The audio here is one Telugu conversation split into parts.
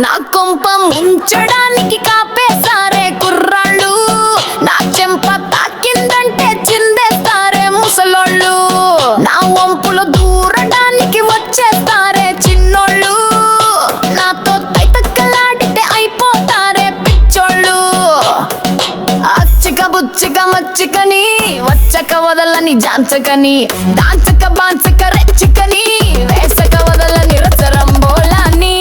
నా కొంప ముంచడానికి కాపేసారే కుర్రాళ్ళు, నా చెంప తాకిందంటే చిందేస్తారే ముసలోళ్ళు, నా వంపులు దూరడానికి వచ్చేస్తారే చిన్నోళ్ళు, నాతో తైతక్కలాడితే అయిపోతారే పిచ్చోళ్ళు. అచ్చిక బుచ్చిక మచ్చికని వచ్చక వదలని జాంచకని, దాంచక బాంచక రెచ్చికని, వేసక వదలని రసరంబోలాని.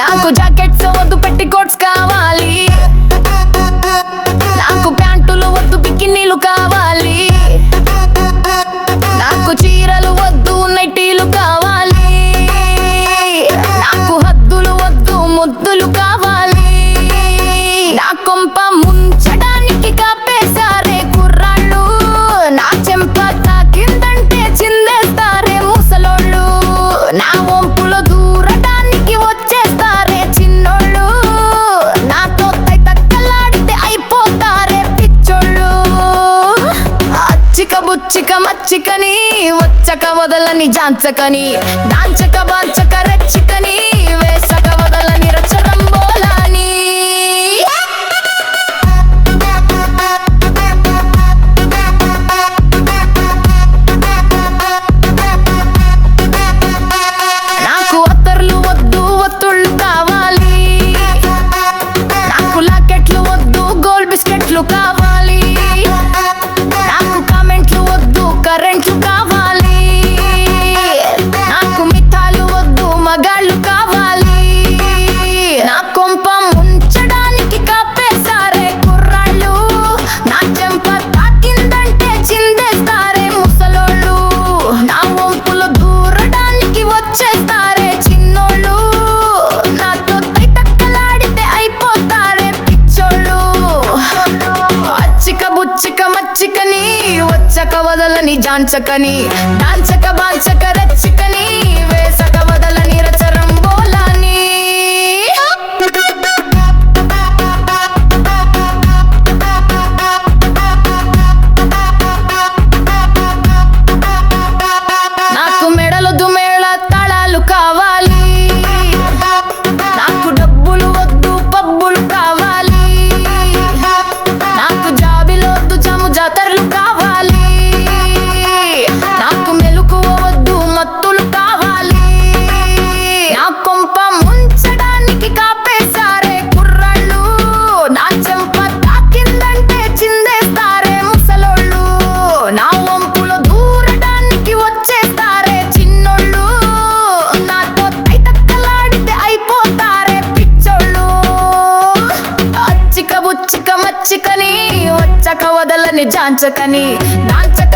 నాకు జాకెట్స్ వద్దు పెట్టికోట్స్ కావాలి, నాకు ప్యాంటులు వద్దు బికినీలు కావాలి, నాకు చీరలు వద్దు నైటీలు కావాలి, నాకు హద్దులు వద్దు ముద్దులు కావాలి. నా కొంప ముంచడానికి కాపేసారే కుర్రాళ్ళు, నా చెంప తాకిందంటే చిందేస్తారే ముసలోళ్ళు, నా వంపులు దూరడానికి వచ్చేస్తారే చిన్నోళ్ళు, నాతో తైతక్కలాడితే అయిపోతారే పిచ్చోళ్ళు. అచ్చిక బుచ్చిక మచ్చికని వచ్చక వదలని జాంచకని, దాంచక బాంచక రెచ్చికని, వేసక వదలని రచ్చరంబోలాని. నాకు అత్తర్లు వద్దు ఒత్తుళ్ళు కావాలి, నాకు లాకెట్లు వద్దు గోల్డ్ బిస్కెట్లు కావాలి, నాకు కామెంట్లు వద్దు కరెంట్లు కావాలి, నాకు మిఠాలు వద్దు మగాళ్ళు కావాలి. నా కొంప ముంచడానికి కాపేసారే కుర్రాళ్ళు, నా చెంప తాకిందంటే చిందేస్తారే ముసలోళ్ళు, నా వంపులు దూరడానికి వచ్చేస్తారే చిన్నోళ్ళు, నాతో తైతక్కలాడితే అయిపోతారే పిచ్చోళ్ళు. అచ్చిక బుచ్చిక మచ్చికని వచ్చక వదలని జాంచకని, దాంచక బాంచక రెచ్చికని, వేసక వదలని రచరంబోలాని. నాకు మెడలొద్దు మేళ తాళాలు కావాలి, నాకు డబ్బులు వద్దు పబ్బులు కావాలి, నాకు జాబిలొద్దు జము జాతరలు కావాలి, నాకు మెలకువ వద్దు మత్తులు కావాలి. నా కొంప ముంచడానికి కాపేసారే కుర్రాళ్ళు, నా చెంప తాకిందంటే చిందేస్తారే ముసలోళ్ళు, నా వంపులు దూరడానికి వచ్చేస్తారే చిన్నోళ్ళు, నాతో తైతక్కలాడితే అయిపోతారే పిచ్చోళ్ళు. అచ్చిక బుచ్చిక మచ్చికని వచ్చక వదలని జాంచకని, దాంచక